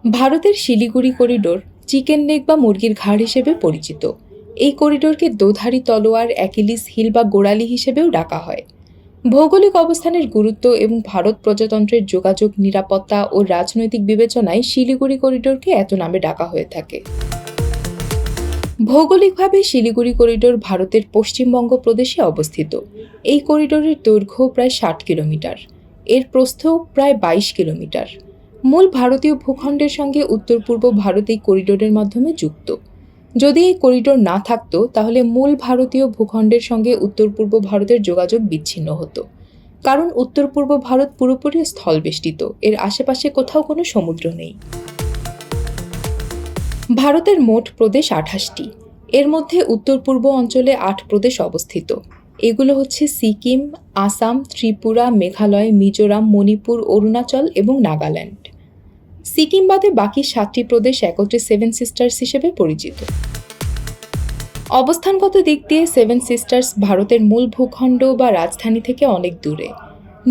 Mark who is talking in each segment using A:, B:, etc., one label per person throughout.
A: ভারতের Siliguri corridor chicken neck বা মুরগির ঘাড় হিসেবে পরিচিত। এই করিডোরকে দোধারি তলোয়ার, অ্যাকিলিস হিল বা গোড়ালি হিসেবেও ডাকা হয়। ভৌগোলিক অবস্থানের গুরুত্ব এবং ভারত প্রজাতন্ত্রের যোগাযোগ, নিরাপত্তা ও রাজনৈতিক বিবেচনায় শিলিগুড়ি করিডোরকে এত নামে ডাকা হয়ে থাকে। ভৌগোলিকভাবে শিলিগুড়ি করিডোর ভারতের পশ্চিমবঙ্গ প্রদেশে অবস্থিত। এই করিডোরের দৈর্ঘ্য প্রায় ৬০ কিলোমিটার, এর প্রস্থ প্রায় ২২ কিলোমিটার। মূল ভারতীয় ভূখণ্ডের সঙ্গে উত্তর পূর্ব ভারত এই করিডোরের মাধ্যমে যুক্ত। যদি এই করিডোর না থাকতো তাহলে মূল ভারতীয় ভূখণ্ডের সঙ্গে উত্তর পূর্ব ভারতের যোগাযোগ বিচ্ছিন্ন হতো, কারণ উত্তর পূর্ব ভারত পুরোপুরি স্থলবেষ্টিত, এর আশেপাশে কোথাও কোনো সমুদ্র নেই। ভারতের মোট প্রদেশ ২৮টি। এর মধ্যে উত্তর পূর্ব অঞ্চলে ৮ প্রদেশ অবস্থিত। এগুলো হচ্ছে সিকিম, আসাম, ত্রিপুরা, মেঘালয়, মিজোরাম, মণিপুর, অরুণাচল এবং নাগাল্যান্ড। সিকিম বাদে বাকি ৭টি প্রদেশ একত্রে সেভেন সিস্টার্স হিসেবে পরিচিত। অবস্থানগত দিক দিয়ে সেভেন সিস্টার্স ভারতের মূল ভূখণ্ড বা রাজধানী থেকে অনেক দূরে।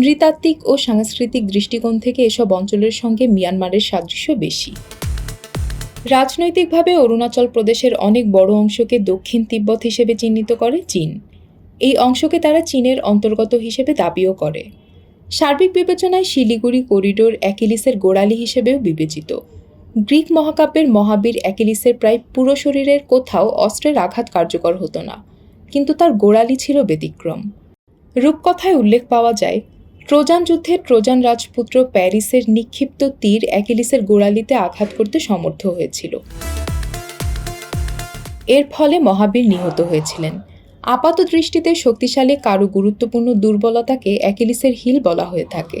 A: নৃতাত্ত্বিক ও সাংস্কৃতিক দৃষ্টিকোণ থেকে এসব অঞ্চলের সঙ্গে মিয়ানমারের সাদৃশ্য বেশি। রাজনৈতিকভাবে অরুণাচল প্রদেশের অনেক বড় অংশকে দক্ষিণ তিব্বত হিসেবে চিহ্নিত করে চীন। এই অংশকে তারা চীনের অন্তর্গত হিসেবে দাবিও করে। সার্বিক বিবেচনায় শিলিগুড়ি করিডোর অ্যাকিলিসের গোড়ালি হিসেবেও বিবেচিত। গ্রিক মহাকাব্যের মহাবীর অ্যাকিলিসের প্রায় পুরো শরীরের কোথাও অস্ত্রের আঘাত কার্যকর হতো না, কিন্তু তার গোড়ালি ছিল ব্যতিক্রম। রূপকথায় উল্লেখ পাওয়া যায়, ট্রোজান যুদ্ধে ট্রোজান রাজপুত্র প্যারিসের নিক্ষিপ্ত তীর অ্যাকিলিসের গোড়ালিতে আঘাত করতে সমর্থ হয়েছিল। এর ফলে মহাবীর নিহত হয়েছিলেন। আপাত দৃষ্টিতে শক্তিশালী কারো গুরুত্বপূর্ণ দুর্বলতাকে অ্যাকিলিসের হিল বলা হয়ে থাকে।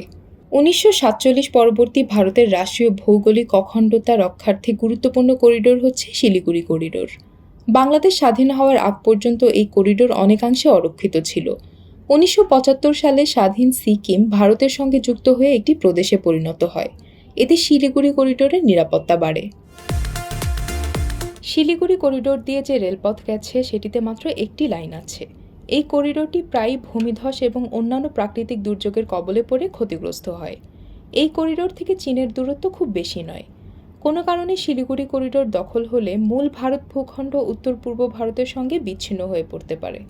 A: ১৯৪৭ পরবর্তী ভারতের রাষ্ট্রীয় ভৌগোলিক অখণ্ডতা রক্ষার্থে গুরুত্বপূর্ণ করিডোর হচ্ছে শিলিগুড়ি করিডোর। বাংলাদেশ স্বাধীন হওয়ার আগ পর্যন্ত এই করিডোর অনেকাংশে অরক্ষিত ছিল। ১৯৭৫ সালে স্বাধীন সিকিম ভারতের সঙ্গে যুক্ত হয়ে একটি প্রদেশে পরিণত হয়। এতে শিলিগুড়ি করিডোরের নিরাপত্তা বাড়ে। শিলিগুড়ি করিডোর দিয়ে যে রেলপথ গেছে সেটিতে মাত্র একটি লাইন আছে। এই করিডোরটি প্রায়ই ভূমিধস এবং অন্যান্য প্রাকৃতিক দুর্যোগের কবলে পড়ে ক্ষতিগ্রস্ত হয়। এই করিডোর থেকে চীনের দূরত্ব খুব বেশি নয়। কোনো কারণে শিলিগুড়ি করিডোর দখল হলে মূল ভারত ভূখণ্ড উত্তর পূর্ব ভারতের সঙ্গে বিচ্ছিন্ন হয়ে পড়তে পারে।